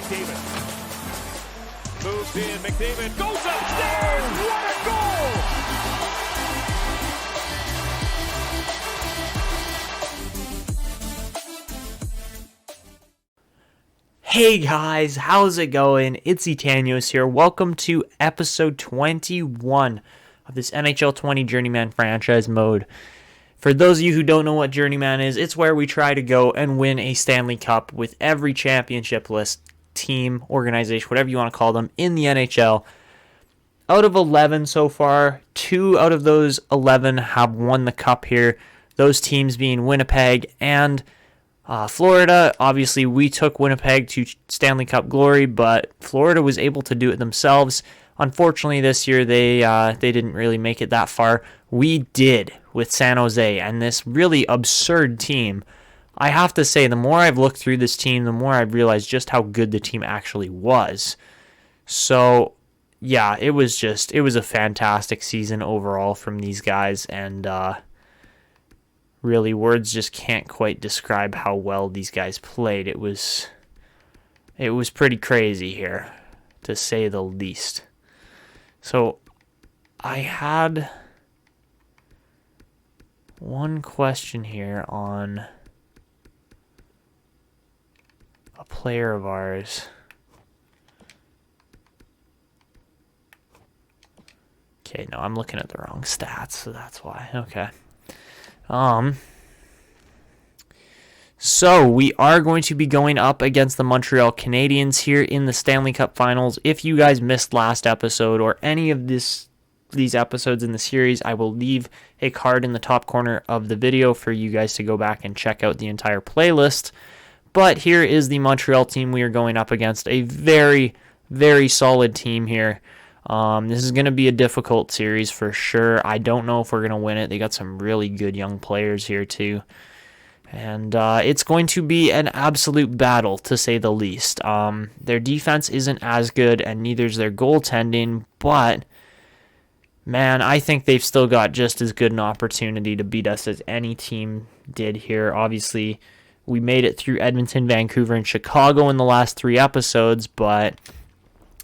McDavid. Moves in, McDavid goes upstairs! What a goal! Hey guys, how's it going? It's Etanyos here. Welcome to episode 21 of this NHL 20 Journeyman franchise mode. For those of you who don't know what Journeyman is, it's where we try to go and win a Stanley Cup with every championship list, team, organization, whatever you want to call them, in the NHL. Out of 11 so far, 2 out of those 11 have won the cup here. Those teams being Winnipeg and Florida. Obviously, we took Winnipeg to Stanley Cup glory, but Florida was able to do it themselves. Unfortunately, this year they didn't really make it that far. We did with San Jose and this really absurd team. I have to say, the more I've looked through this team, the more I've realized just how good the team actually was. So, yeah, it was a fantastic season overall from these guys, and really, words just can't quite describe how well these guys played. It was pretty crazy here, to say the least. So, I had one question here on a player of ours. Okay, no, I'm looking at the wrong stats, so that's why. Okay. So we are going to be going up against the Montreal Canadiens here in the Stanley Cup Finals. If you guys missed last episode or any of these episodes in the series, I will leave a card in the top corner of the video for you guys to go back and check out the entire playlist. But here is the Montreal team we are going up against. A very, very solid team here. This is going to be a difficult series for sure. I don't know if we're going to win it. They got some really good young players here too. And it's going to be an absolute battle, to say the least. Their defense isn't as good, and neither is their goaltending. But, man, I think they've still got just as good an opportunity to beat us as any team did here. Obviously, we made it through Edmonton, Vancouver, and Chicago in the last 3 episodes, but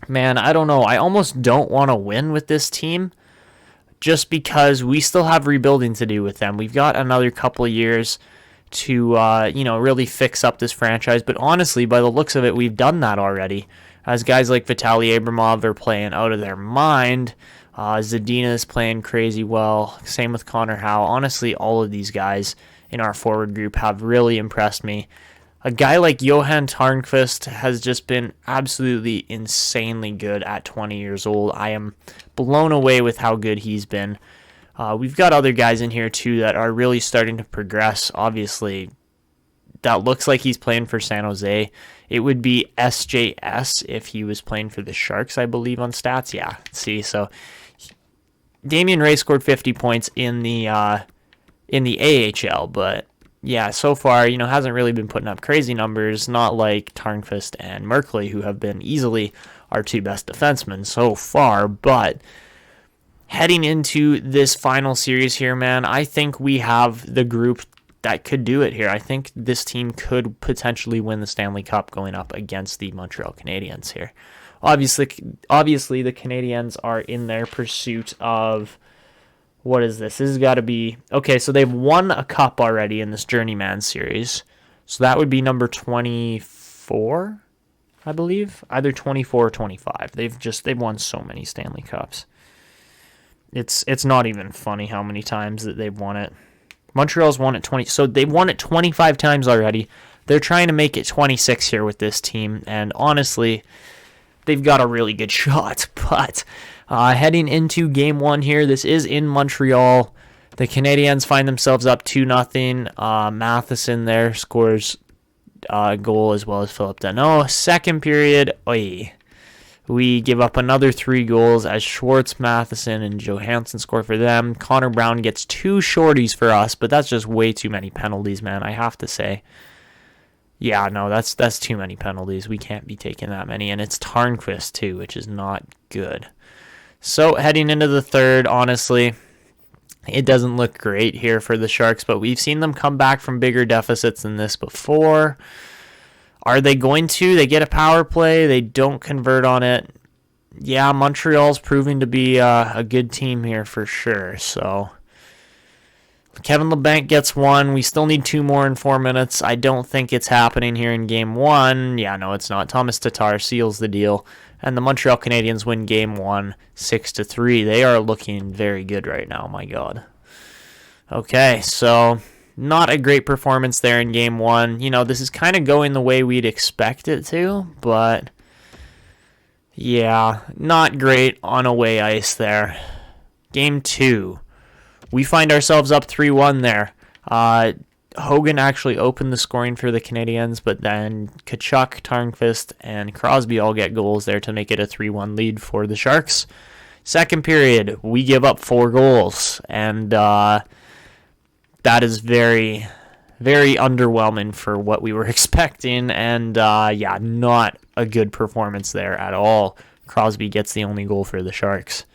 man, I don't know. I almost don't want to win with this team just because we still have rebuilding to do with them. We've got another couple of years to, really fix up this franchise. But honestly, by the looks of it, we've done that already. As guys like Vitaly Abramov are playing out of their mind. Zadina is playing crazy well. Same with Connor Howe. Honestly, all of these guys in our forward group have really impressed me. A guy like Johan Tarnqvist has just been absolutely insanely good at 20 years old. I am blown away with how good he's been. We've got other guys in here too that are really starting to progress. Obviously, that looks like he's playing for San Jose. It would be SJS if he was playing for the Sharks, I believe, on stats. Yeah, see, so Damian Ray scored 50 points in the AHL, but yeah, so far, hasn't really been putting up crazy numbers, not like Tarnqvist and Merkley, who have been easily our 2 best defensemen so far. But heading into this final series here, man, I think we have the group that could do it here. I think this team could potentially win the Stanley Cup going up against the Montreal Canadiens here. Obviously, the Canadiens are in their pursuit of... What is this? This has got to be... Okay, so they've won a cup already in this Journeyman Series. So that would be number 24, I believe. Either 24 or 25. They've won so many Stanley Cups. It's not even funny how many times that they've won it. Montreal's won it 20... So they've won it 25 times already. They're trying to make it 26 here with this team. And honestly, they've got a really good shot. But... heading into Game 1 here, this is in Montreal. The Canadiens find themselves up 2-0. Matheson there scores a goal as well as Philip Danault. Second period, we give up another 3 goals as Schwartz, Matheson, and Johansson score for them. Connor Brown gets 2 shorties for us, but that's just way too many penalties, man, I have to say. Yeah, no, that's too many penalties. We can't be taking that many, and it's Tarnqvist too, which is not good. So heading into the third, honestly, it doesn't look great here for the Sharks, but we've seen them come back from bigger deficits than this before. Are they going to? They get a power play. They don't convert on it. Yeah, Montreal's proving to be a good team here for sure. So Kevin Labanc gets one. We still need 2 more in 4 minutes. I don't think it's happening here in Game 1. Yeah, no, it's not. Thomas Tatar seals the deal. And the Montreal Canadiens win Game 1 6-3. They are looking very good right now, my God. Okay, so not a great performance there in Game 1. You know, this is kind of going the way we'd expect it to, but yeah, not great on away ice there. Game 2. We find ourselves up 3-1 there. Hogan actually opened the scoring for the Canadiens, but then Tkachuk, Tarnqvist, and Crosby all get goals there to make it a 3-1 lead for the Sharks. Second period, we give up 4 goals, and that is very, very underwhelming for what we were expecting, and yeah, not a good performance there at all. Crosby gets the only goal for the Sharks.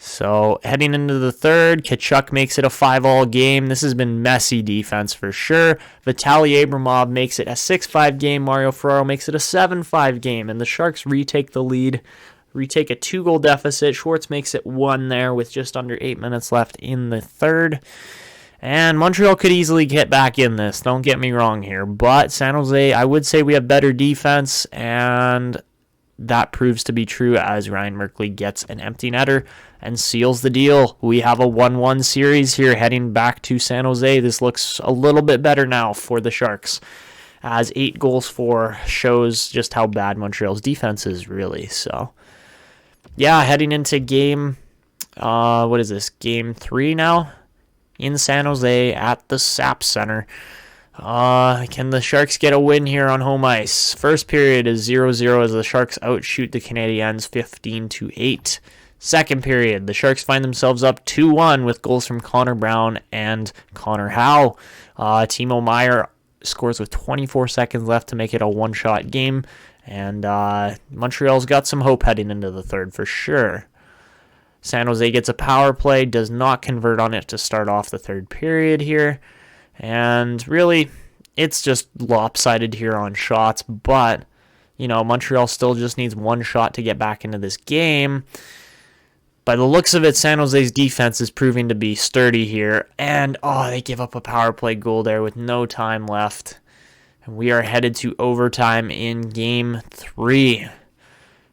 So heading into the third, Tkachuk makes it a 5-all game. This has been messy defense for sure. Vitaly Abramov makes it a 6-5 game. Mario Ferraro makes it a 7-5 game. And the Sharks retake the lead, retake a 2-goal deficit. Schwartz makes it 1 there with just under 8 minutes left in the third. And Montreal could easily get back in this. Don't get me wrong here. But San Jose, I would say we have better defense, and that proves to be true as Ryan Merkley gets an empty netter and seals the deal. We have a 1-1 series here heading back to San Jose. This looks a little bit better now for the Sharks, as 8-4 shows just how bad Montreal's defense is, really. So, yeah, heading into game, Game 3 now in San Jose at the SAP Center. Can the Sharks get a win here on home ice? First period is 0-0 as the Sharks outshoot the Canadiens 15-8. Second period, the Sharks find themselves up 2-1 with goals from Connor Brown and Connor Howe. Timo Meier scores with 24 seconds left to make it a one-shot game, and Montreal's got some hope heading into the third for sure. San Jose gets a power play, does not convert on it to start off the third period here. And really, it's just lopsided here on shots. But, you know, Montreal still just needs 1 shot to get back into this game. By the looks of it, San Jose's defense is proving to be sturdy here. And, they give up a power play goal there with no time left. And we are headed to overtime in Game 3.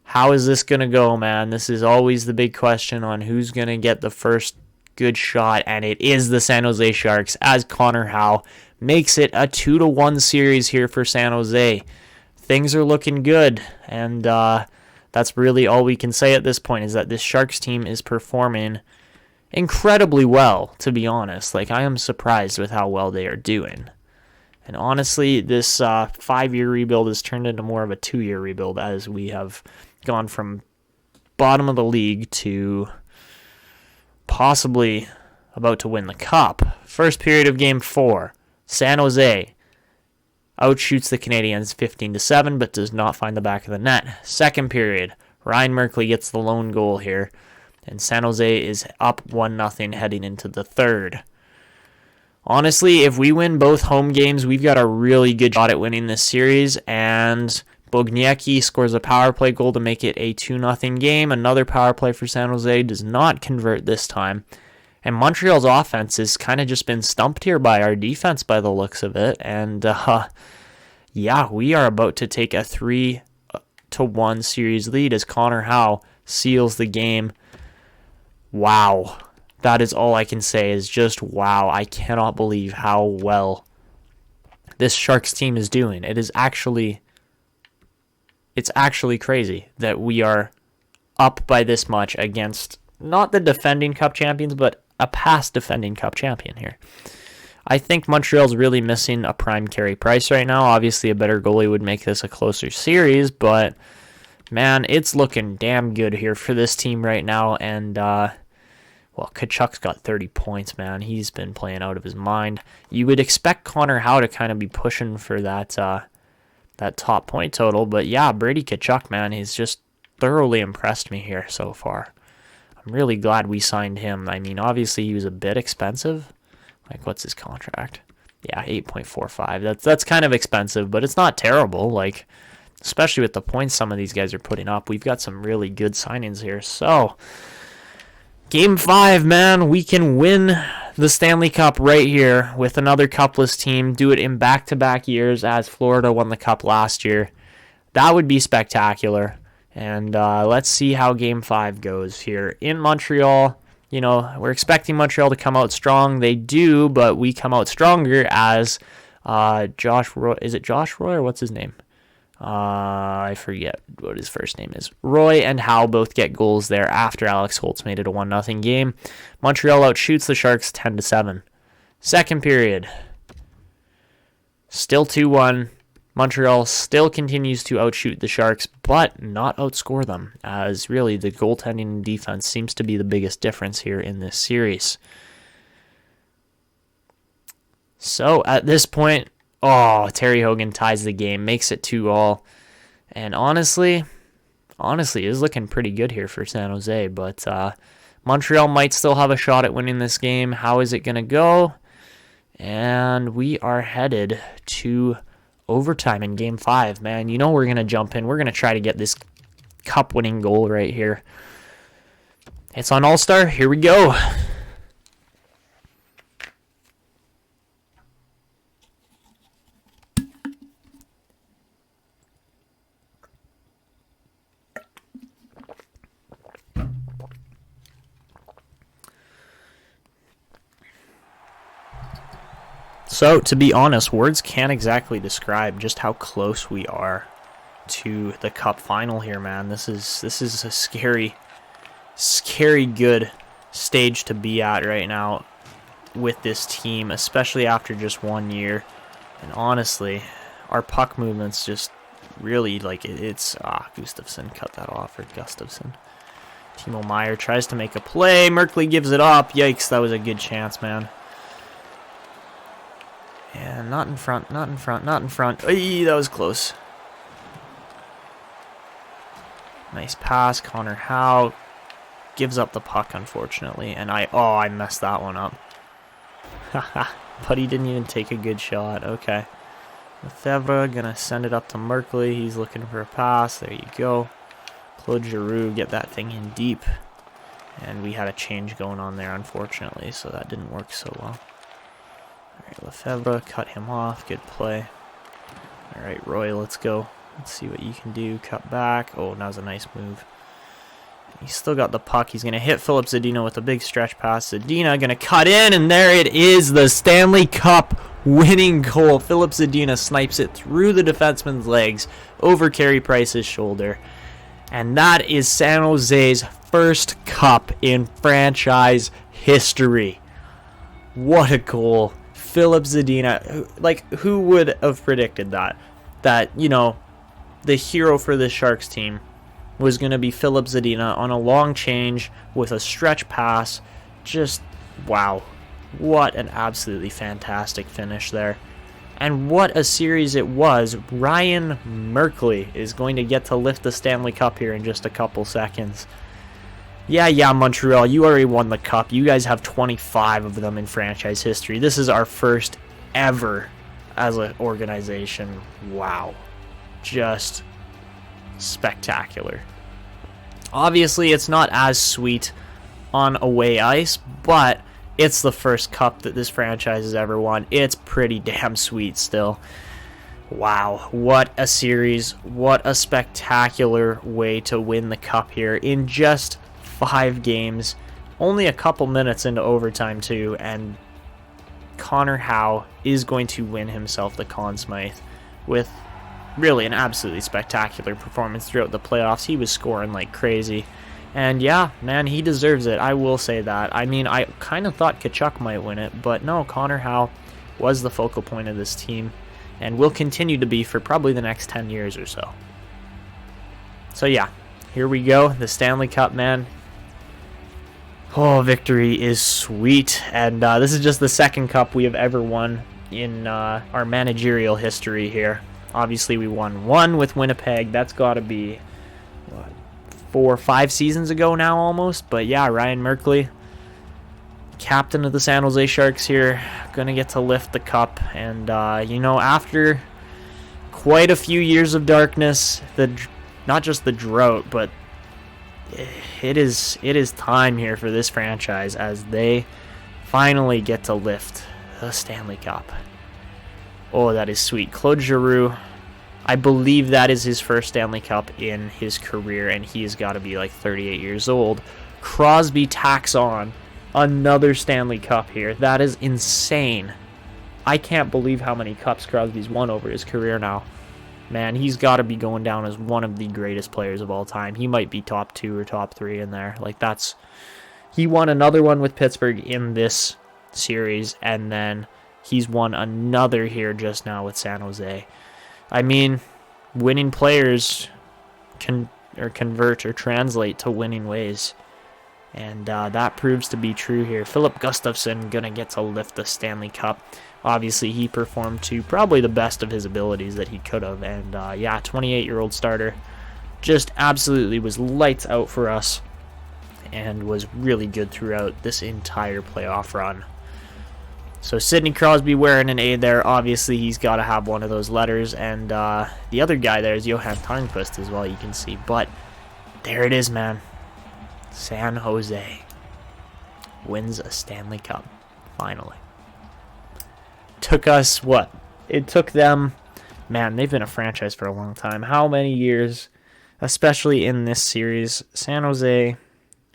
How is this going to go, man? This is always the big question on who's going to get the first good shot, and it is the San Jose Sharks, as Connor Howe makes it a 2-1 series here for San Jose. Things are looking good, and that's really all we can say at this point, is that this Sharks team is performing incredibly well, to be honest. Like, I am surprised with how well they are doing. And honestly, this 5-year rebuild has turned into more of a 2-year rebuild, as we have gone from bottom of the league to possibly about to win the Cup. First period of Game 4, San Jose outshoots the Canadiens 15-7, but does not find the back of the net. Second period, Ryan Merkley gets the lone goal here, and San Jose is up 1-0 heading into the third. Honestly, if we win both home games, we've got a really good shot at winning this series, and Bogniecki scores a power play goal to make it a 2-0 game. Another power play for San Jose does not convert this time. And Montreal's offense has kind of just been stumped here by our defense by the looks of it. And, yeah, we are about to take a 3-1 series lead as Connor Howe seals the game. Wow. That is all I can say, is just wow. I cannot believe how well this Sharks team is doing. It's actually crazy that we are up by this much against not the defending Cup champions, but a past defending Cup champion here. I think Montreal's really missing a prime Carey Price right now. Obviously, a better goalie would make this a closer series, but man, it's looking damn good here for this team right now. And, Tkachuk's got 30 points, man. He's been playing out of his mind. You would expect Connor Howe to kind of be pushing for that top point total, but yeah, Brady Tkachuk, man, he's just thoroughly impressed me here so far. I'm really glad we signed him. I mean, obviously he was a bit expensive. Like, what's his contract? Yeah, 8.45. That's kind of expensive, but it's not terrible. Like, especially with the points some of these guys are putting up. We've got some really good signings here. So, Game 5, man. We can win the Stanley Cup right here with another cupless team. Do it in back-to-back years as Florida won the Cup last year. That would be spectacular. And let's see how Game 5 goes here in Montreal. You know, we're expecting Montreal to come out strong. They do, but we come out stronger as Josh Roy. Is it Josh Roy or what's his name? I forget what his first name is. Roy and Howe both get goals there after Alex Holtz made it a 1-0 game. Montreal outshoots the Sharks 10-7. Second period. Still 2-1. Montreal still continues to outshoot the Sharks, but not outscore them, as really the goaltending and defense seems to be the biggest difference here in this series. So at this point, Terry Hogan ties the game, makes it 2-2, and honestly, it is looking pretty good here for San Jose, but Montreal might still have a shot at winning this game. How is it going to go? And we are headed to overtime in Game 5, man. You know we're going to jump in. We're going to try to get this cup-winning goal right here. It's on All-Star. Here we go. So, to be honest, words can't exactly describe just how close we are to the Cup final here, man. This is a scary good stage to be at right now with this team, especially after just 1 year. And honestly, our puck movements just really, like, it's... Gustafsson cut that off, or Gustafsson. Timo Meier tries to make a play. Merkley gives it up. Yikes, that was a good chance, man. And not in front. Ay, that was close. Nice pass. Connor Howe gives up the puck, unfortunately. And I messed that one up. But he didn't even take a good shot. Okay. Lefebvre gonna send it up to Merkley. He's looking for a pass. There you go. Claude Giroux, get that thing in deep. And we had a change going on there, unfortunately, so that didn't work so well. Alright, Lefebvre, cut him off. Good play. Alright, Roy, let's go. Let's see what you can do. Cut back. Oh, that was a nice move. He's still got the puck. He's going to hit Philip Zadina with a big stretch pass. Zadina going to cut in, and there it is. The Stanley Cup winning goal. Philip Zadina snipes it through the defenseman's legs over Carey Price's shoulder. And that is San Jose's first cup in franchise history. What a goal. Philip Zadina, like, who would have predicted that? That, you know, the hero for the Sharks team was going to be Philip Zadina on a long change with a stretch pass. Just, wow. What an absolutely fantastic finish there. And what a series it was. Ryan Merkley is going to get to lift the Stanley Cup here in just a couple seconds. Yeah, Montreal, you already won the Cup. You guys have 25 of them in franchise history. This is our first ever as an organization. Wow. Just spectacular. Obviously, it's not as sweet on away ice, but it's the first Cup that this franchise has ever won. It's pretty damn sweet still. Wow, what a series. What a spectacular way to win the Cup here in just 5 games, only a couple minutes into overtime too, and Connor Howe is going to win himself the Conn Smythe with really an absolutely spectacular performance throughout the playoffs. He was scoring like crazy, and yeah, man, he deserves it. I will say that. I mean, I kind of thought Tkachuk might win it, but no, Connor Howe was the focal point of this team and will continue to be for probably the next 10 years or so. So yeah, here we go, the Stanley Cup, man. Oh, victory is sweet, and this is just the second Cup we have ever won in our managerial history here. Obviously, we won one with Winnipeg. That's got to be, what, 4 or 5 seasons ago now almost? But yeah, Ryan Merkley, captain of the San Jose Sharks here, gonna get to lift the cup. And after quite a few years of darkness, not just the drought, but it is time here for this franchise as they finally get to lift the Stanley Cup. Oh, that is sweet. Claude Giroux, I believe that is his first Stanley Cup in his career, and he has got to be like 38 years old. Crosby tacks on another Stanley Cup here. That is insane. I can't believe how many cups Crosby's won over his career now. Man, he's got to be going down as one of the greatest players of all time. He might be top 2 or top 3 in there. He won another one with Pittsburgh in this series, and then he's won another here just now with San Jose. I mean, winning players convert or translate to winning ways. And that proves to be true here. Philip Gustafsson going to get to lift the Stanley Cup. Obviously, he performed to probably the best of his abilities that he could have. And 28-year-old starter just absolutely was lights out for us and was really good throughout this entire playoff run. So Sidney Crosby wearing an A there. Obviously, he's got to have one of those letters. And the other guy there is Johan Tarnqvist as well, you can see. But there it is, man. San Jose wins a Stanley Cup, finally. Took us, what? It took them, man, they've been a franchise for a long time. How many years, especially in this series? San Jose,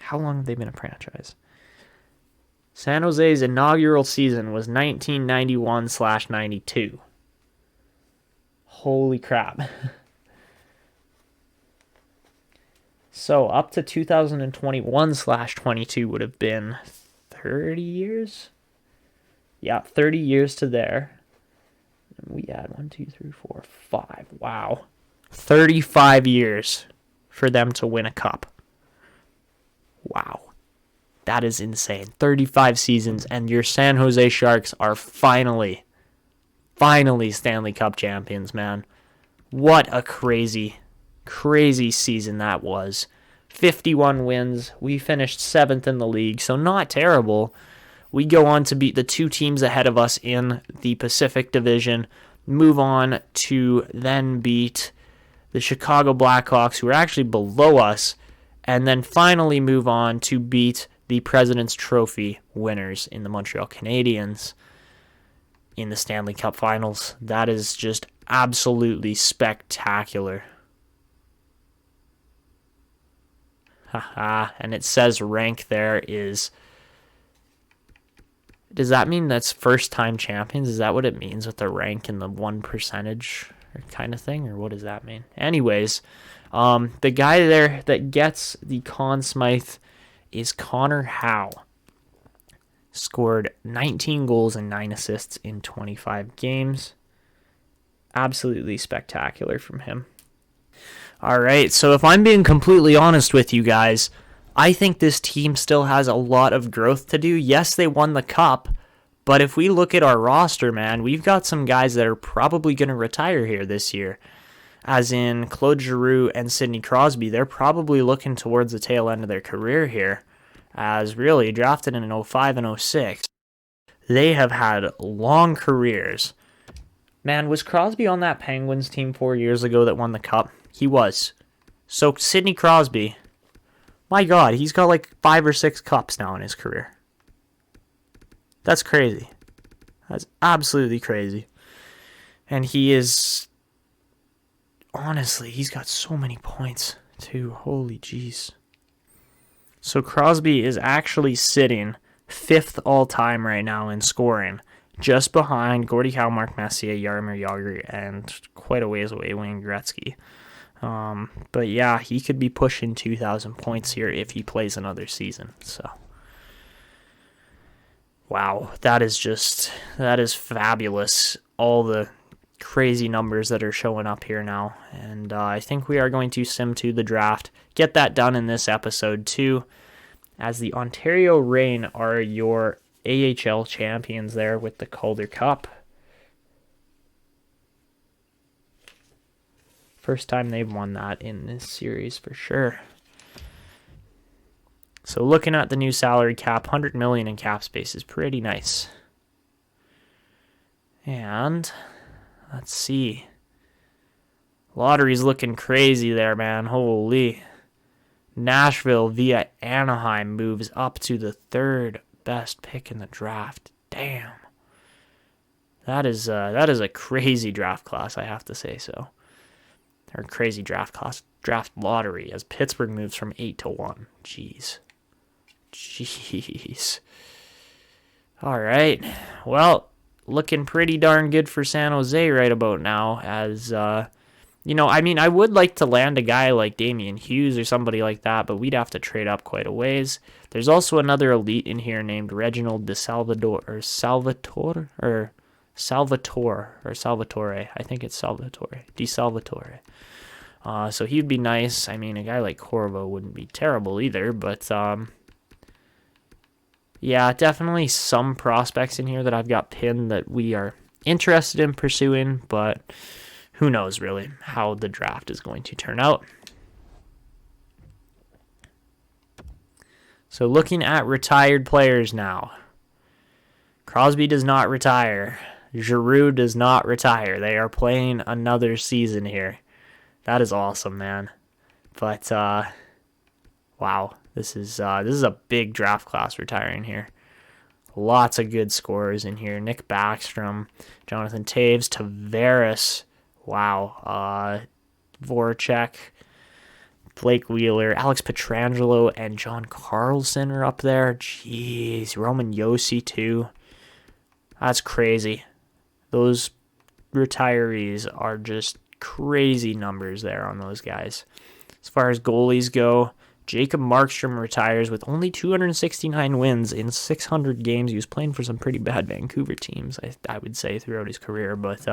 how long have they been a franchise? San Jose's inaugural season was 1991/92. Holy crap. So up to 2021/22 would have been 30 years? Yeah, 30 years to there. And we add 1, 2, 3, 4, 5. Wow. 35 years for them to win a cup. Wow. That is insane. 35 seasons, and your San Jose Sharks are finally Stanley Cup champions, man. What a crazy season that was. 51 wins. We finished 7th in the league, so not terrible. We go on to beat the 2 teams ahead of us in the Pacific Division, move on to then beat the Chicago Blackhawks, who are actually below us, and then finally move on to beat the President's Trophy winners in the Montreal Canadiens in the Stanley Cup Finals. That is just absolutely spectacular. Haha, and it says rank there is... Does that mean that's first-time champions? Is that what it means with the rank and the 1% kind of thing? Or what does that mean? Anyways, the guy there that gets the Conn Smythe is Connor Howe. Scored 19 goals and 9 assists in 25 games. Absolutely spectacular from him. All right, so if I'm being completely honest with you guys, I think this team still has a lot of growth to do. Yes, they won the cup, but if we look at our roster, man, we've got some guys that are probably going to retire here this year. As in Claude Giroux and Sidney Crosby, they're probably looking towards the tail end of their career here. As really, drafted in 05 and 06, they have had long careers. Man, was Crosby on that Penguins team 4 years ago that won the cup? He was. So Sidney Crosby, my God, he's got like 5 or 6 cups now in his career. That's crazy. That's absolutely crazy. And he is... Honestly, he's got so many points, too. Holy jeez. So Crosby is actually sitting 5th all-time right now in scoring, just behind Gordie Howe, Mark Messier, Jaromir Jagr, and quite a ways away, Wayne Gretzky. But yeah, he could be pushing 2,000 points here if he plays another season. So, wow, that is fabulous. All the crazy numbers that are showing up here now. And I think we are going to sim to the draft. Get that done in this episode too, as the Ontario Reign are your AHL champions there with the Calder Cup. First time they've won that in this series for sure. So looking at the new salary cap, 100 million in cap space is pretty nice. And let's see. Lottery's looking crazy there, man. Holy. Nashville via Anaheim moves up to the 3rd best pick in the draft. Damn. That is a crazy draft class, I have to say so. Or crazy draft class, draft lottery, as Pittsburgh moves from 8 to 1. Jeez. All right. Well, looking pretty darn good for San Jose right about now, as I would like to land a guy like Damian Hughes or somebody like that, but we'd have to trade up quite a ways. There's also another elite in here named Reginald Salvatore. I think it's Salvatore. So he'd be nice. I mean, a guy like Corvo wouldn't be terrible either, but yeah, definitely some prospects in here that I've got pinned that we are interested in pursuing, but who knows really how the draft is going to turn out. So looking at retired players now. Crosby does not retire. Giroux does not retire. They are playing another season here. That is awesome, man. But wow, this is a big draft class retiring here. Lots of good scorers in here. Nick Backstrom, Jonathan Taves, Tavares. Wow. Voracek, Blake Wheeler, Alex Pietrangelo, and John Carlson are up there. Jeez. Roman Josi, too. That's crazy. Those retirees are just crazy numbers there on those guys. As far as goalies go, Jacob Markstrom retires with only 269 wins in 600 games. He was playing for some pretty bad Vancouver teams, I would say, throughout his career. But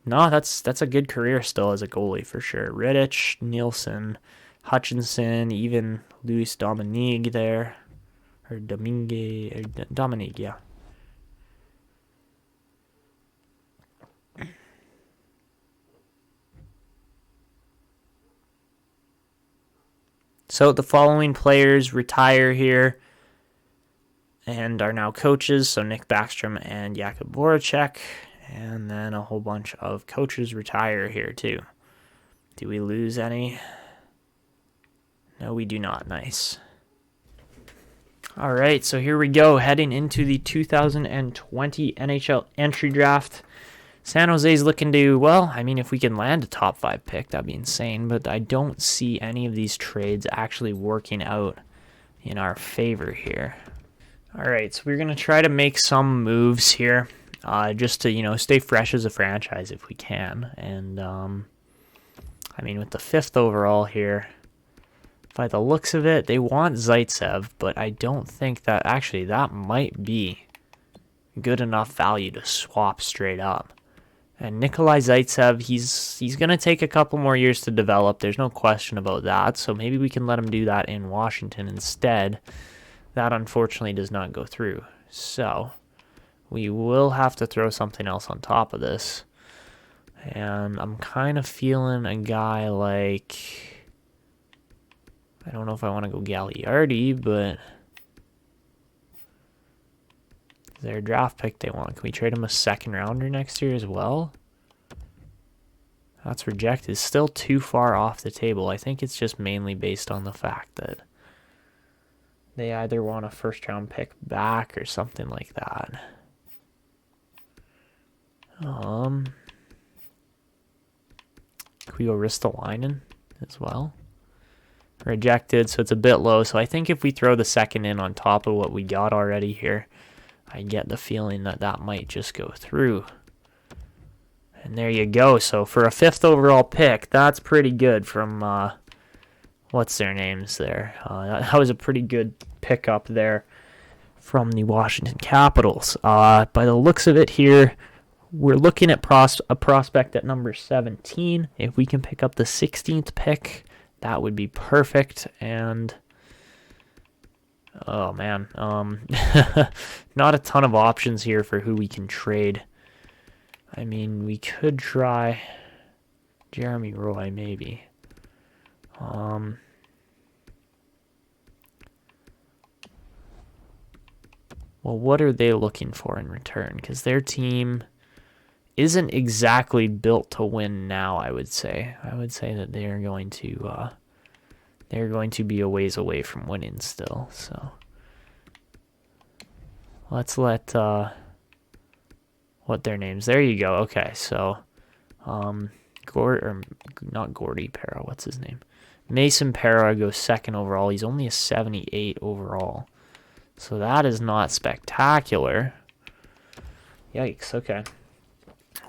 no, that's a good career still as a goalie for sure. Rittich, Nielsen, Hutchinson, even Luis Dominique there. Or Dominique, yeah. So the following players retire here and are now coaches. So Nick Backstrom and Jakub Voracek. And then a whole bunch of coaches retire here too. Do we lose any? No, we do not. Nice. All right, so here we go. Heading into the 2020 NHL Entry Draft. San Jose's looking to, well, I mean, if we can land a top 5 pick, that'd be insane. But I don't see any of these trades actually working out in our favor here. All right, so we're going to try to make some moves here. Just to, stay fresh as a franchise if we can. And, I mean, with the 5th overall here, by the looks of it, they want Zaitsev, but I don't think that, actually, that might be good enough value to swap straight up. And Nikolai Zaitsev, he's going to take a couple more years to develop. There's no question about that. So maybe we can let him do that in Washington instead. That, unfortunately, does not go through. So we will have to throw something else on top of this. And I'm kind of feeling a guy like, I don't know if I want to go Gagliardi, but is there a draft pick they want? Can we trade him a 2nd rounder next year as well? That's rejected. Still too far off the table. I think it's just mainly based on the fact that they either want a 1st round pick back or something like that. Can we go Ristolainen as well? Rejected, so it's a bit low. So I think if we throw the 2nd in on top of what we got already here, I get the feeling that that might just go through. And there you go. So for a 5th overall pick, that's pretty good from, what's their names there? That was a pretty good pickup there from the Washington Capitals. By the looks of it here, we're looking at a prospect at number 17. If we can pick up the 16th pick, that would be perfect. And oh man, not a ton of options here for who we can trade. I mean, we could try Jeremy Roy maybe. Well, what are they looking for in return? Because their team isn't exactly built to win now, I would say. I would say that they're going to be a ways away from winning still. So let's let what their names. There you go. Okay, so not Gordy Para, what's his name? Mason Para goes second overall. He's only a 78 overall. So that is not spectacular. Yikes, okay.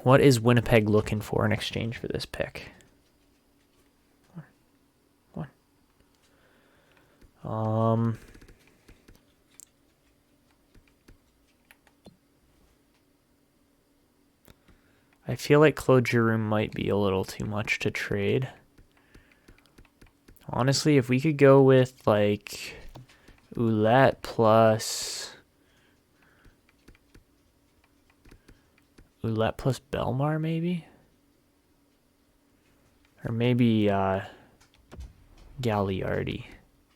What is Winnipeg looking for in exchange for this pick? What? I feel like Claude Giroux might be a little too much to trade. Honestly, if we could go with like Ouellette plus Belmar maybe? Or maybe Gagliardi.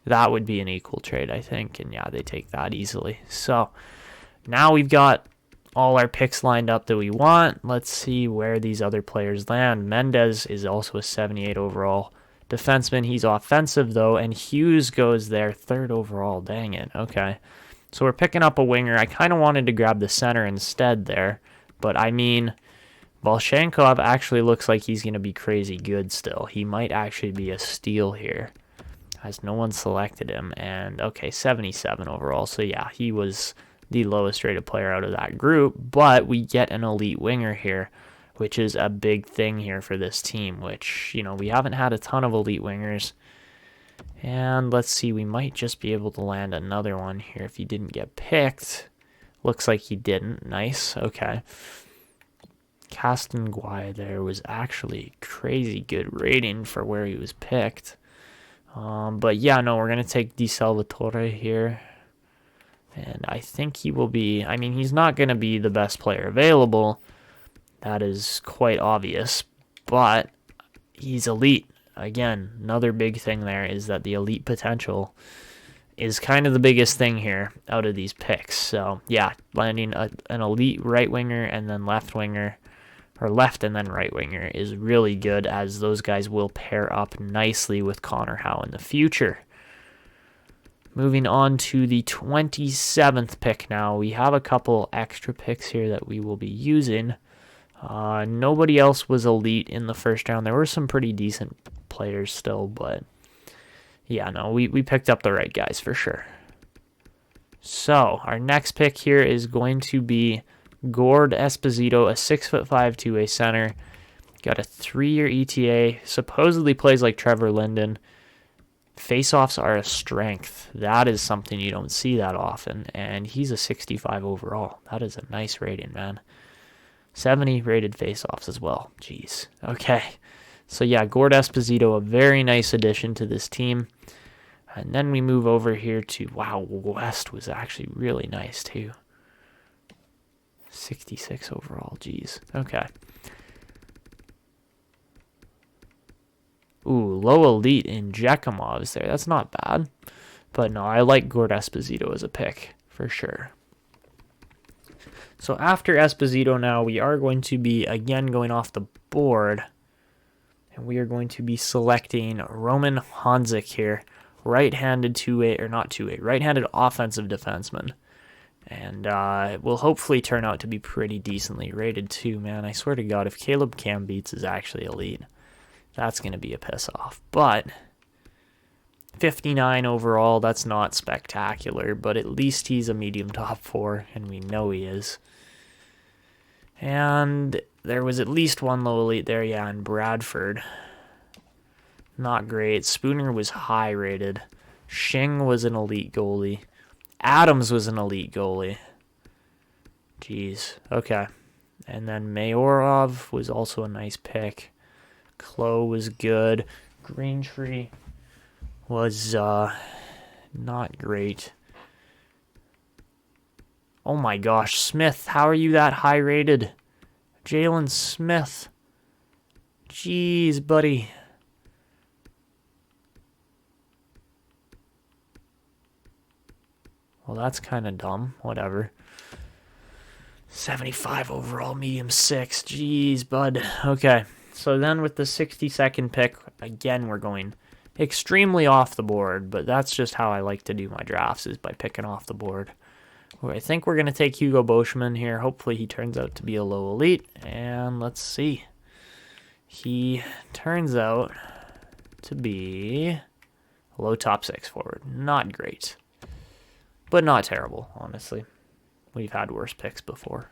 That would be an equal trade, I think. And yeah, they take that easily. So now we've got all our picks lined up that we want. Let's see where these other players land. Mendez is also a 78 overall defenseman. He's offensive, though, and Hughes goes there 3rd overall. Dang it. Okay. So we're picking up a winger. I kind of wanted to grab the center instead there, but I mean, Volchenkov actually looks like he's going to be crazy good still. He might actually be a steal here, as no one selected him. And, okay, 77 overall. So, yeah, he was the lowest rated player out of that group, but we get an elite winger here, which is a big thing here for this team, which, you know, we haven't had a ton of elite wingers. And let's see, we might just be able to land another one here if he didn't get picked. Looks like he didn't. Nice. Okay. Castanguay there was actually crazy good rating for where he was picked. But yeah, no, we're going to take Di Salvatore here. And I think he will be, I mean, he's not going to be the best player available. That is quite obvious. But he's elite. Again, another big thing there is that the elite potential is kind of the biggest thing here out of these picks. So, yeah, landing an elite right winger and then left winger, or left and then right winger, is really good, as those guys will pair up nicely with Connor Howe in the future. Moving on to the 27th pick now. We have a couple extra picks here that we will be using. Nobody else was elite in the first round. There were some pretty decent players still, but yeah, no, we picked up the right guys for sure. So our next pick here is going to be Gord Esposito, a 6'5" two-way center. Got a 3-year ETA. Supposedly plays like Trevor Linden. Face-offs are a strength. That is something you don't see that often, and he's a 65 overall. That is a nice rating, man. 70 rated face-offs as well. Jeez. Okay. So yeah, Gord Esposito, a very nice addition to this team. And then we move over here to, wow, West was actually really nice too. 66 overall. Jeez. Okay. Ooh, low elite in Jekimov's there. That's not bad. But no, I like Gord Esposito as a pick for sure. So after Esposito now, we are going to be again going off the board. And we are going to be selecting Roman Honzik here. Right-handed two-way, or not two-way, right-handed offensive defenseman. And it will hopefully turn out to be pretty decently rated too, man. I swear to God, if Caleb Cambeats is actually elite, that's going to be a piss-off. But 59 overall, that's not spectacular, but at least he's a medium top 4, and we know he is. And there was at least one low elite there, yeah, in Bradford. Not great. Spooner was high rated. Shing was an elite goalie. Adams was an elite goalie. Jeez. Okay. And then Mayorov was also a nice pick. Clough was good. Greentree was not great. Oh my gosh, Smith, how are you that high rated? Jalen Smith. Jeez, buddy. Well, that's kind of dumb. Whatever. 75 overall, medium 6. Jeez, bud. Okay. So then with the 62nd pick, again, we're going extremely off the board, but that's just how I like to do my drafts, is by picking off the board. I think we're going to take Hugo Boschman here. Hopefully he turns out to be a low elite, and let's see. He turns out to be a low top 6 forward. Not great, but not terrible, honestly. We've had worse picks before.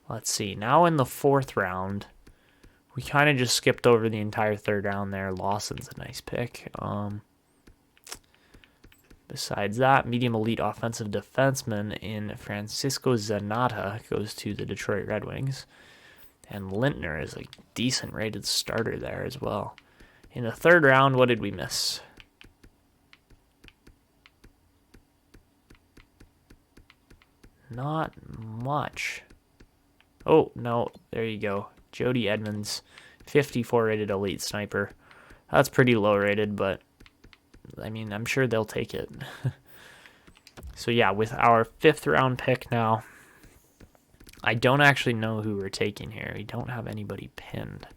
Let's see. Now in the 4th round, we kind of just skipped over the entire 3rd round there. Lawson's a nice pick. Besides that, medium elite offensive defenseman in Francisco Zanata goes to the Detroit Red Wings. And Lintner is a decent rated starter there as well. In the 3rd round, what did we miss? Not much. Oh, no, there you go. Jody Edmonds, 54 rated elite sniper. That's pretty low rated, but I mean, I'm sure they'll take it. So yeah, with our 5th round pick now, I don't actually know who we're taking here. We don't have anybody pinned.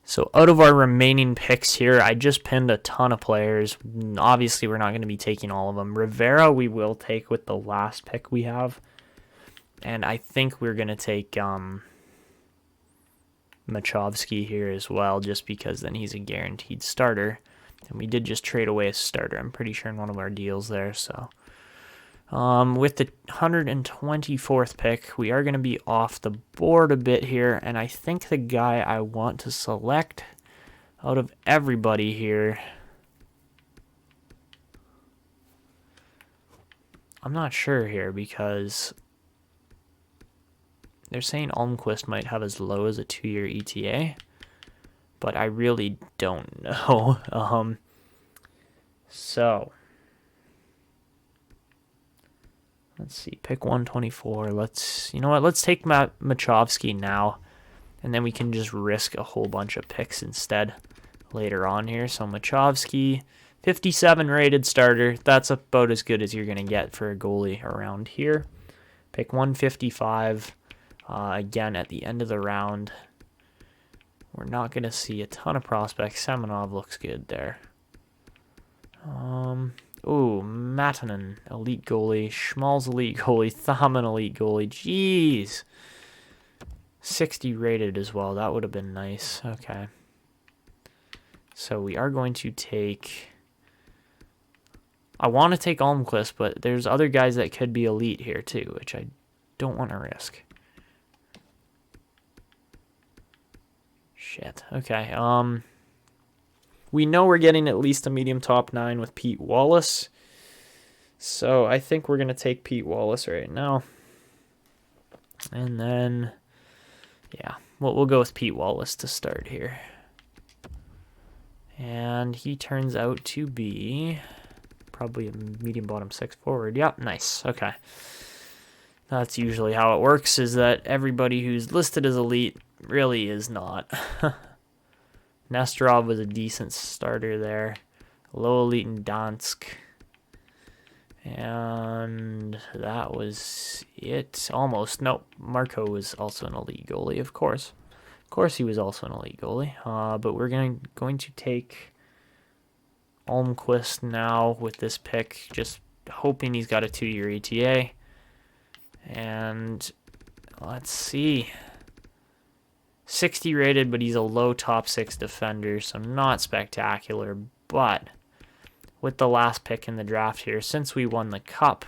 So out of our remaining picks here, I just pinned a ton of players. Obviously, we're not going to be taking all of them. Rivera we will take with the last pick we have. And I think we're going to take Machovsky here as well, just because then he's a guaranteed starter. And we did just trade away a starter, I'm pretty sure, in one of our deals there. So with the 124th pick, we are going to be off the board a bit here. And I think the guy I want to select out of everybody here, I'm not sure here, because they're saying Almquist might have as low as a 2-year ETA, but I really don't know. So let's see, pick 124. You know what? Let's take Machovsky now, and then we can just risk a whole bunch of picks instead later on here. So Machovsky, 57 rated starter. That's about as good as you're going to get for a goalie around here. Pick 155. Again, at the end of the round, we're not going to see a ton of prospects. Semenov looks good there. Matanen, elite goalie. Schmalz, elite goalie. Thaman, elite goalie. Jeez. 60 rated as well. That would have been nice. Okay. So we are going to take... I want to take Almquist, but there's other guys that could be elite here too, which I don't want to risk. Shit. Okay. We know we're getting at least a medium top 9 with Pete Wallace. So I think we're going to take Pete Wallace right now. And then, yeah, we'll go with Pete Wallace to start here. And he turns out to be probably a medium bottom 6 forward. Yep, nice. Okay. That's usually how it works, is that everybody who's listed as elite really is not. Nesterov was a decent starter there. Low elite in Dansk. And that was it. Almost. Nope. Marco was also an elite goalie, of course. Of course he was also an elite goalie. But we're going to take Almquist now with this pick. Just hoping he's got a 2-year ETA. And let's see. 60 rated, but he's a low top 6 defender, so not spectacular. But with the last pick in the draft here, since we won the cup,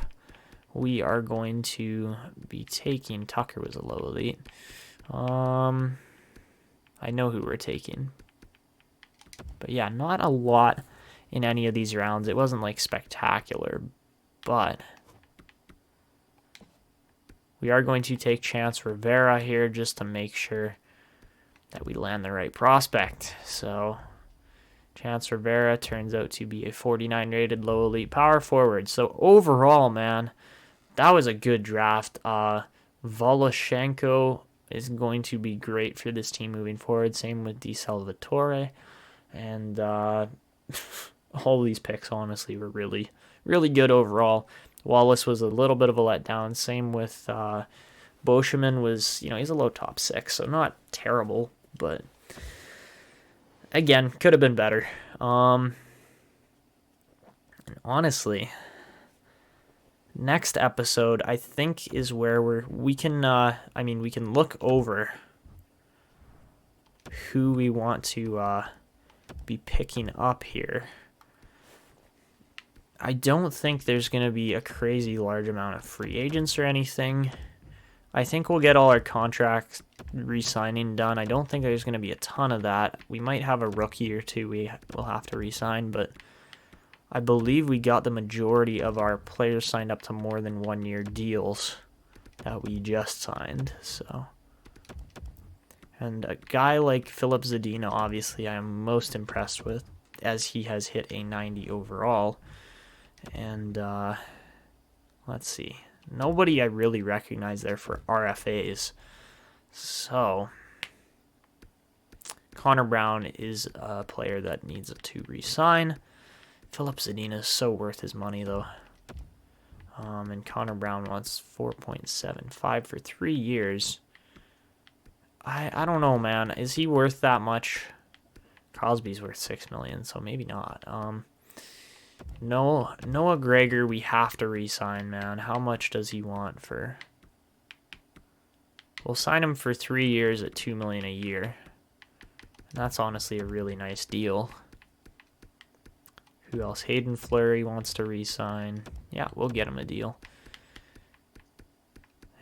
we are going to be taking... Tucker was a low elite. I know who we're taking. But yeah, not a lot in any of these rounds. It wasn't like spectacular, but we are going to take Chance Rivera here just to make sure that we land the right prospect. So Chance Rivera turns out to be a 49 rated low elite power forward. So overall, man, that was a good draft. Voloshenko is going to be great for this team moving forward. Same with De Salvatore. And all these picks, honestly, were really, really good overall. Wallace was a little bit of a letdown. Same with Boscheman was, he's a low top 6, so not terrible, but again, could have been better. And honestly, next episode I think is where we can look over who we want to be picking up here. I don't think there's going to be a crazy large amount of free agents or anything. I think we'll get all our contract re-signing done. I don't think there's going to be a ton of that. We might have a rookie or two we'll have to re-sign, but I believe we got the majority of our players signed up to more than 1-year deals that we just signed. So, and a guy like Filip Zadina, obviously, I am most impressed with, as he has hit a 90 overall. And let's see. Nobody I really recognize there for RFAs. So, Connor Brown is a player that needs to re-sign. Filip Zadina is so worth his money, though. And Connor Brown wants 4.75 for 3 years. I don't know, man. Is he worth that much? Crosby's worth $6 million, so maybe not. Noah Gregor, we have to re-sign, man. How much does he want for? We'll sign him for 3 years at $2 million a year. And that's honestly a really nice deal. Who else? Hayden Fleury wants to re-sign. Yeah, we'll get him a deal.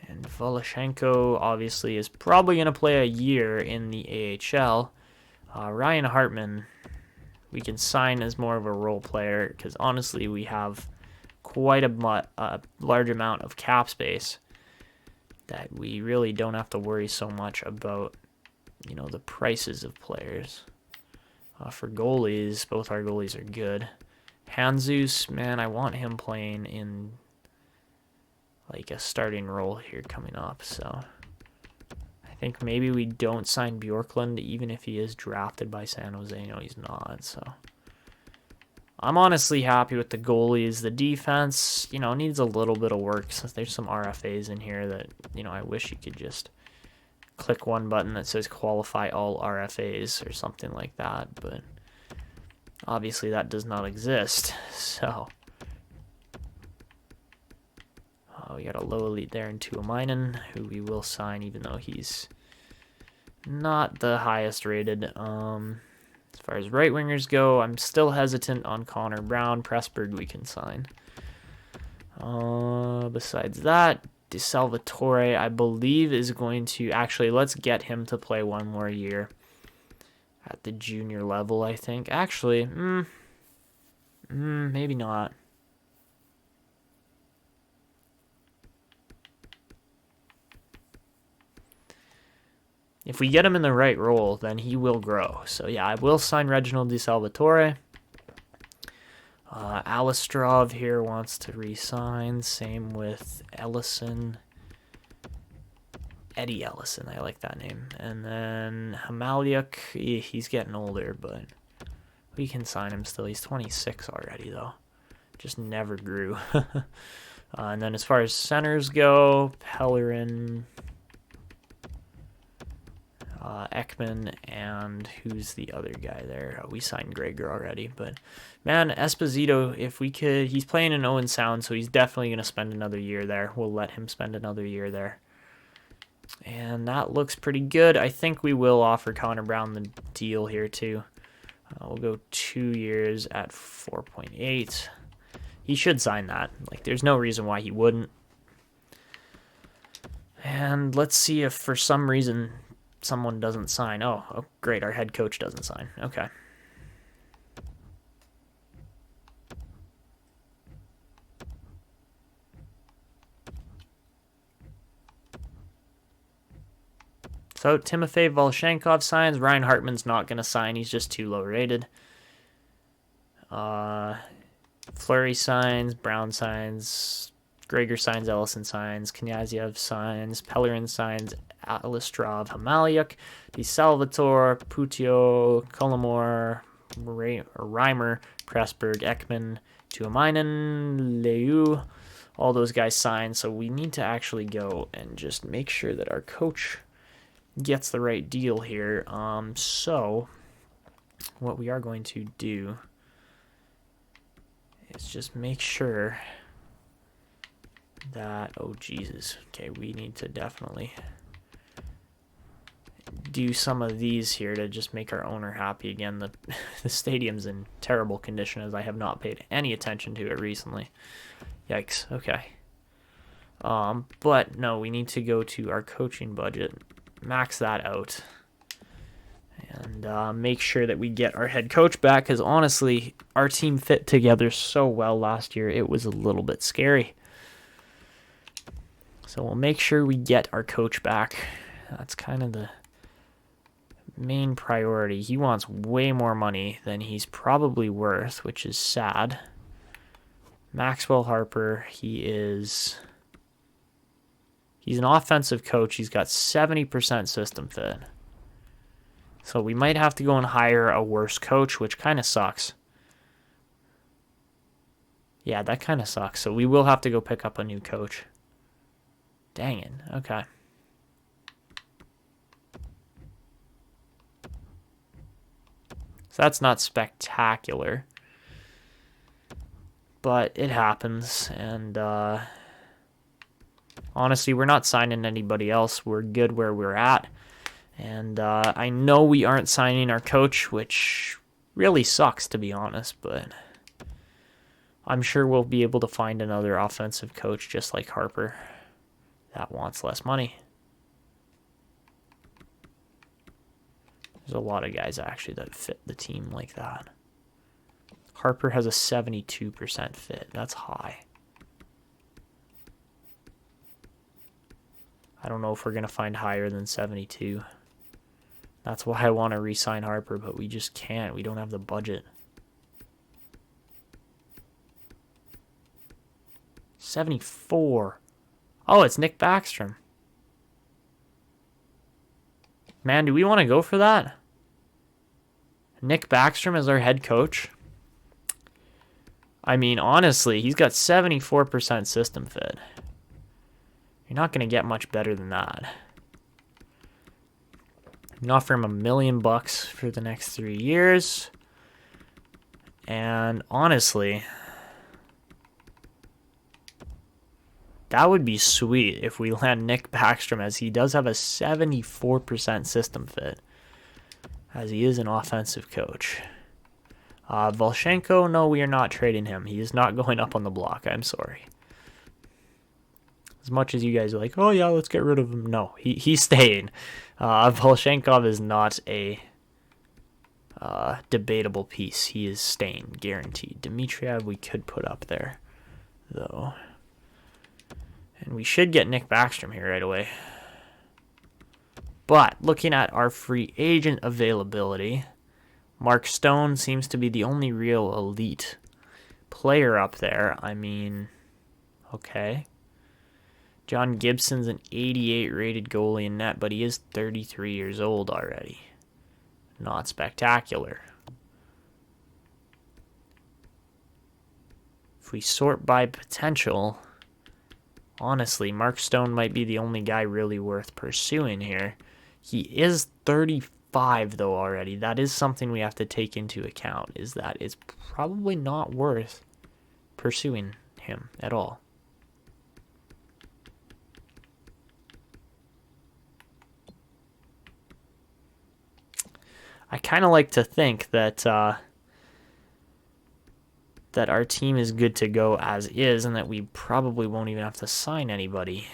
And Voloshenko obviously is probably going to play a year in the AHL. Ryan Hartman, we can sign as more of a role player because honestly we have quite a large amount of cap space that we really don't have to worry so much about, the prices of players. For goalies, both our goalies are good. Hanzus, man, I want him playing in like a starting role here coming up, so I think maybe we don't sign Bjorklund even if he is drafted by San Jose. No, he's not, so I'm honestly happy with the goalies. The defense, needs a little bit of work since there's some RFAs in here that, I wish you could just click one button that says qualify all RFAs or something like that, but obviously that does not exist. So we got a low elite there in Tuomainen, who we will sign even though he's not the highest rated. As far as right wingers go, I'm still hesitant on Connor Brown. Pressburg we can sign. Besides that, De Salvatore, I believe, is going to actually, let's get him to play one more year at the junior level, I think. Actually, maybe not. If we get him in the right role, then he will grow. So yeah, I will sign Reginald De Salvatore. Alistrov here wants to re-sign. Same with Ellison. Eddie Ellison, I like that name. And then Hamaliuk, he's getting older, but we can sign him still. He's 26 already, though. Just never grew. And then as far as centers go, Pellerin, Ekman, and who's the other guy there? We signed Gregor already, but man, Esposito, if we could, he's playing in Owen Sound, so he's definitely going to spend another year there. We'll let him spend another year there. And that looks pretty good. I think we will offer Connor Brown the deal here too. We'll go 2 years at 4.8. He should sign that. Like, there's no reason why he wouldn't. And let's see if for some reason someone doesn't sign. Oh, great. Our head coach doesn't sign. Okay. So Timofey Voloshenkov signs. Ryan Hartman's not going to sign. He's just too low rated. Fleury signs. Brown signs. Gregor signs. Ellison signs. Knyazyev signs. Pellerin signs. Alistrov, Hamaliuk, De Salvatore, Putio, Colomor, Reimer, Pressberg, Ekman, Tuomainen, Leu, all those guys signed. So we need to actually go and just make sure that our coach gets the right deal here. So what we are going to do is just make sure that, oh Jesus, okay, we need to definitely do some of these here to just make our owner happy again. The stadium's in terrible condition, as I have not paid any attention to it recently. Yikes. Okay. But no, we need to go to our coaching budget, max that out, and make sure that we get our head coach back, because honestly, our team fit together so well last year, it was a little bit scary. So we'll make sure we get our coach back. That's kind of the main priority. He wants way more money than he's probably worth, which is sad. Maxwell Harper, he's an offensive coach. He's got 70% system fit. So we might have to go and hire a worse coach, which kind of sucks. Yeah, that kind of sucks. So we will have to go pick up a new coach. Dang it. Okay. So that's not spectacular, but it happens. And honestly, we're not signing anybody else. We're good where we're at. And I know we aren't signing our coach, which really sucks, to be honest, but I'm sure we'll be able to find another offensive coach just like Harper that wants less money. There's a lot of guys actually that fit the team like that. Harper has a 72% fit. That's high. I don't know if we're going to find higher than 72. That's why I want to re-sign Harper, but we just can't. We don't have the budget. 74. Oh, it's Nick Backstrom. Man, do we want to go for that? Nick Backstrom as our head coach? I mean, honestly, he's got 74% system fit. You're not going to get much better than that. You can offer him $1 million for the next 3 years. And honestly, that would be sweet if we land Nick Backstrom, as he does have a 74% system fit, as he is an offensive coach. Volchenko, no, we are not trading him. He is not going up on the block. I'm sorry. As much as you guys are like, oh yeah, let's get rid of him. No, he's staying. Volchenkov is not a debatable piece. He is staying, guaranteed. Dmitriev we could put up there, though. And we should get Nick Backstrom here right away. But looking at our free agent availability, Mark Stone seems to be the only real elite player up there. I mean, okay. John Gibson's an 88 rated goalie in net, but he is 33 years old already. Not spectacular. If we sort by potential, honestly, Mark Stone might be the only guy really worth pursuing here. He is 35, though, already. That is something we have to take into account, is that it's probably not worth pursuing him at all. I kind of like to think that that our team is good to go as is, and that we probably won't even have to sign anybody.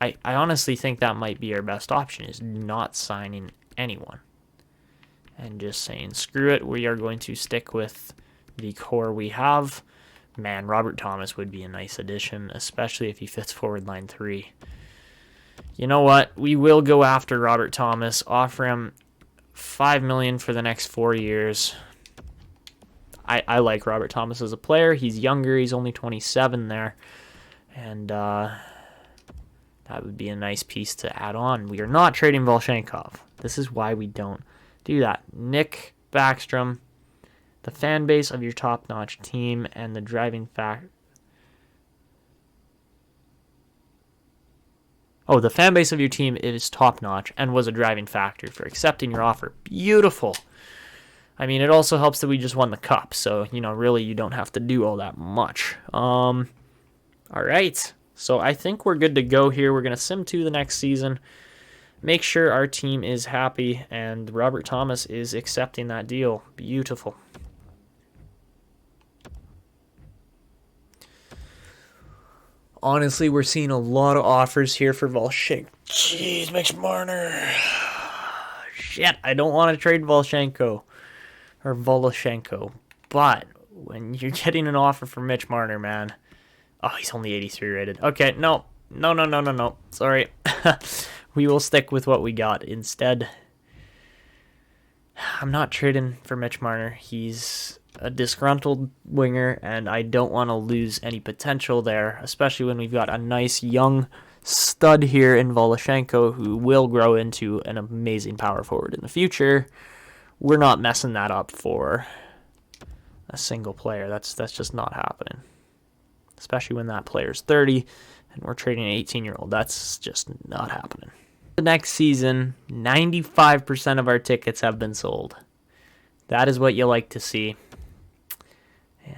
I honestly think that might be our best option, is not signing anyone. And just saying, screw it, we are going to stick with the core we have. Man, Robert Thomas would be a nice addition, especially if he fits forward line 3. You know what? We will go after Robert Thomas, offer him $5 million for the next 4 years. I like Robert Thomas as a player. He's younger. He's only 27 there. And that would be a nice piece to add on. We are not trading Volchenkov. This is why we don't do that. Nick Backstrom, the fan base of your top-notch team and the driving factor. Oh, the fan base of your team is top-notch and was a driving factor for accepting your offer. Beautiful. I mean, it also helps that we just won the cup, so, really you don't have to do all that much. All right. So I think we're good to go here. We're going to sim to the next season. Make sure our team is happy, and Robert Thomas is accepting that deal. Beautiful. Honestly, we're seeing a lot of offers here for Volshenko. Jeez, Mitch Marner. Shit, I don't want to trade Volshenko or Voloshenko, but when you're getting an offer for Mitch Marner, man. Oh, he's only 83 rated. Okay, no. Sorry. We will stick with what we got instead. I'm not trading for Mitch Marner. He's a disgruntled winger, and I don't want to lose any potential there, especially when we've got a nice young stud here in Voloshenko who will grow into an amazing power forward in the future. We're not messing that up for a single player. That's just not happening, especially when that player's 30 and we're trading an 18-year-old. That's just not happening. The next season, 95% of our tickets have been sold. That is what you like to see.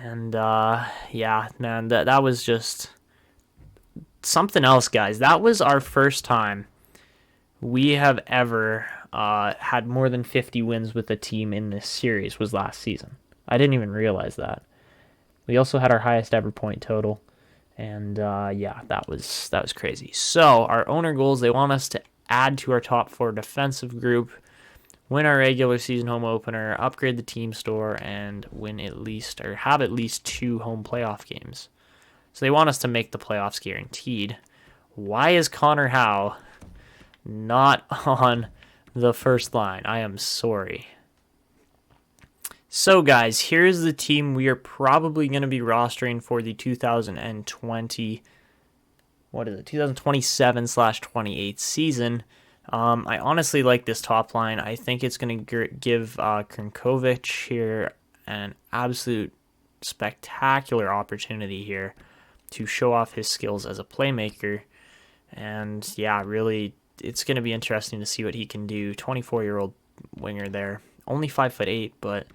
And, yeah, man, that was just something else, guys. That was our first time we have ever had more than 50 wins with a team in this series was last season. I didn't even realize that. We also had our highest ever point total. And, yeah, that was crazy. So, our owner goals, they want us to add to our top 4 defensive group, win our regular season home opener, upgrade the team store, and have at least 2 home playoff games. So they want us to make the playoffs guaranteed. Why is Connor Howe not on the first line? I am sorry. So guys, here's the team we are probably going to be rostering for the 2027/28 season. I honestly like this top line. I think it's going to give Krinkovic here an absolute spectacular opportunity here to show off his skills as a playmaker. And yeah, really, it's going to be interesting to see what he can do. 24-year-old winger there, only 5'8", but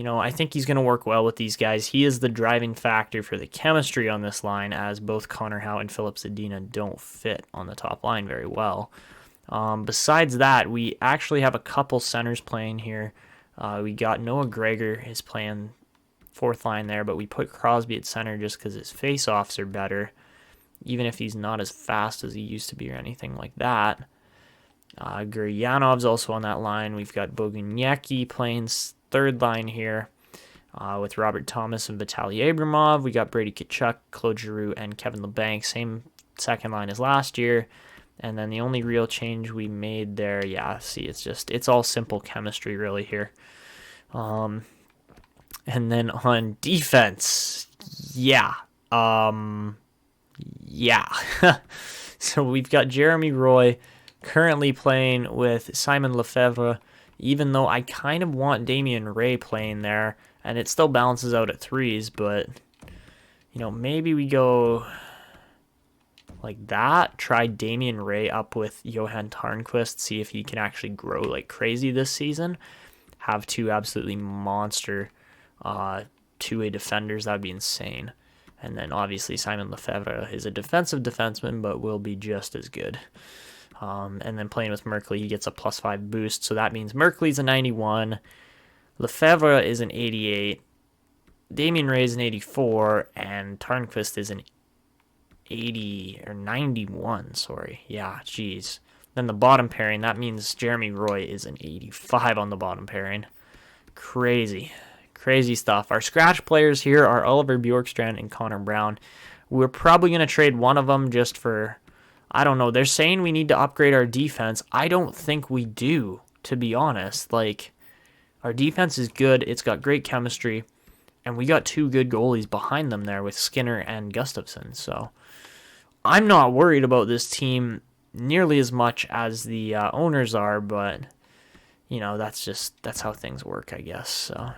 I think he's going to work well with these guys. He is the driving factor for the chemistry on this line, as both Connor Howe and Philip Zadina don't fit on the top line very well. Besides that, we actually have a couple centers playing here. We got Noah Gregor is playing fourth line there, but we put Crosby at center just because his face-offs are better, even if he's not as fast as he used to be or anything like that. Guryanov's also on that line. We've got Boguniecki playing third line here with Robert Thomas and Vitaly Abramov. We got Brady Tkachuk, Claude Giroux, and Kevin Labanc. Same second line as last year. And then the only real change we made there, it's all simple chemistry really here. And then on defense, so we've got Jeremy Roy currently playing with Simon Lefebvre, even though I kind of want Damian Ray playing there, and it still balances out at threes, but, maybe we go like that, try Damian Ray up with Johan Tarnquist, see if he can actually grow like crazy this season, have 2 absolutely monster two-way defenders. That'd be insane. And then obviously Simon Lefebvre is a defensive defenseman, but will be just as good. And then playing with Merkley, he gets a +5 boost. So that means Merkley's a 91, Lefebvre is an 88, Damian Ray is an 84, and Tarnquist is an 80 or 91. Sorry, yeah, geez. Then the bottom pairing, that means Jeremy Roy is an 85 on the bottom pairing. Crazy stuff. Our scratch players here are Oliver Bjorkstrand and Connor Brown. We're probably going to trade one of them just for, I don't know. They're saying we need to upgrade our defense. I don't think we do, to be honest. Like, our defense is good. It's got great chemistry. And we got 2 good goalies behind them there with Skinner and Gustafsson. So I'm not worried about this team nearly as much as the owners are, but you know, that's how things work, I guess. So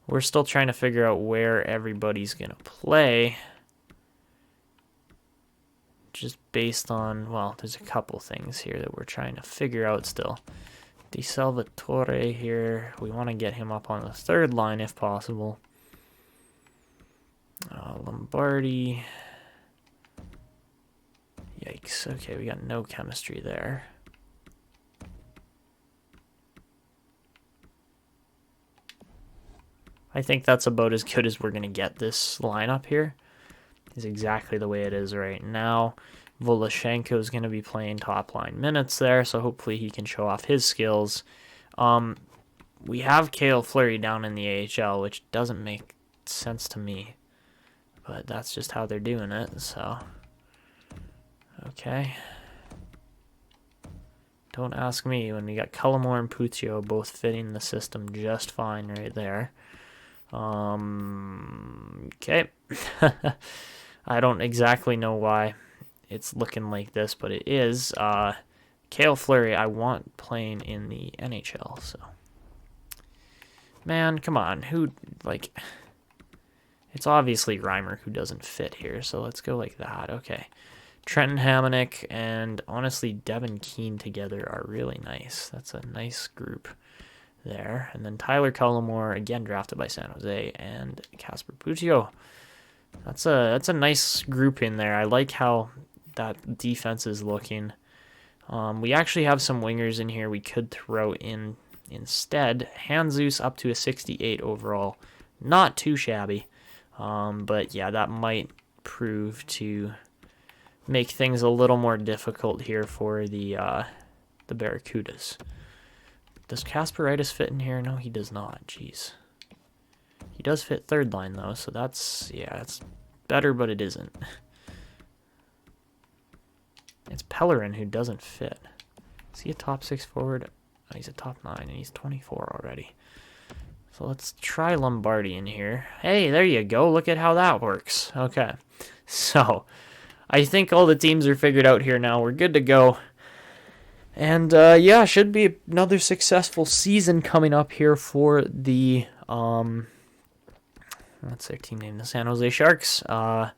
we're still trying to figure out where everybody's going to play. Just based on, well, there's a couple things here that we're trying to figure out still. Di Salvatore here, we want to get him up on the third line if possible. Lombardi. Yikes. Okay, we got no chemistry there. I think that's about as good as we're going to get this lineup here. Is exactly the way it is right now. Voloshenko is going to be playing top line minutes there, so hopefully he can show off his skills. We have Cale Fleury down in the AHL, which doesn't make sense to me, but that's just how they're doing it. So, okay. Don't ask me when we got Cullimore and Puccio both fitting the system just fine right there. Okay. I don't exactly know why it's looking like this, but it is. Cale Fleury, I want playing in the NHL, so. Man, come on. Who, like, it's obviously Reimer who doesn't fit here, so let's go like that. Okay. Trenton Hamonic and, honestly, Devin Keane together are really nice. That's a nice group there. And then Tyler Cullimore, again drafted by San Jose, and Casper Puccio. That's a nice group in there. I like how that defense is looking. We actually have some wingers in here we could throw in instead. Hanzus up to a 68 overall. Not too shabby. But yeah, that might prove to make things a little more difficult here for the Barracudas. Does Kasperitis fit in here? No, he does not. Jeez. He does fit third line, though, so that's, yeah, it's better, but it isn't. It's Pellerin who doesn't fit. Is he a top 6 forward? Oh, he's a top 9, and he's 24 already. So let's try Lombardi in here. Hey, there you go. Look at how that works. Okay. So, I think all the teams are figured out here now. We're good to go. And, yeah, should be another successful season coming up here for the, what's their team name? The San Jose Sharks. I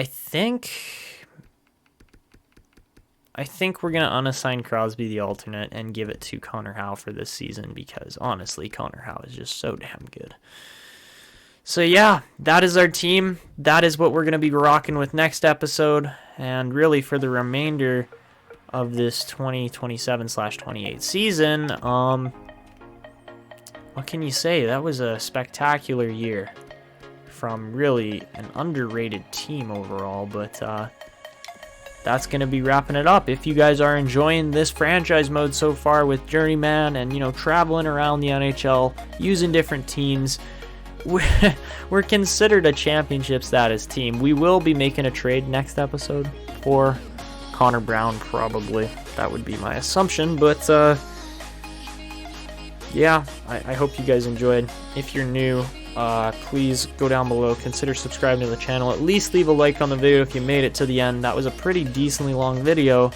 think we're going to unassign Crosby the alternate and give it to Connor Howe for this season because, honestly, Connor Howe is just so damn good. So, yeah, that is our team. That is what we're going to be rocking with next episode. And really, for the remainder of this 2027/28 season, what can you say? That was a spectacular year from really an underrated team overall, but that's going to be wrapping it up. If you guys are enjoying this franchise mode so far with Journeyman and, you know, traveling around the NHL, using different teams, we're considered a championship status team. We will be making a trade next episode for Connor Brown, probably. That would be my assumption, but yeah, I hope you guys enjoyed. If you're new, please go down below, consider subscribing to the channel, at least leave a like on the video if you made it to the end. That was a pretty decently long video,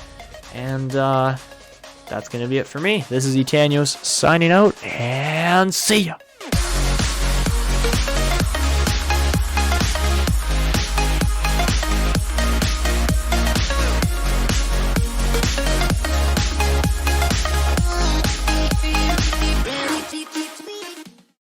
and that's going to be it for me. This is Etanyos signing out, and see ya!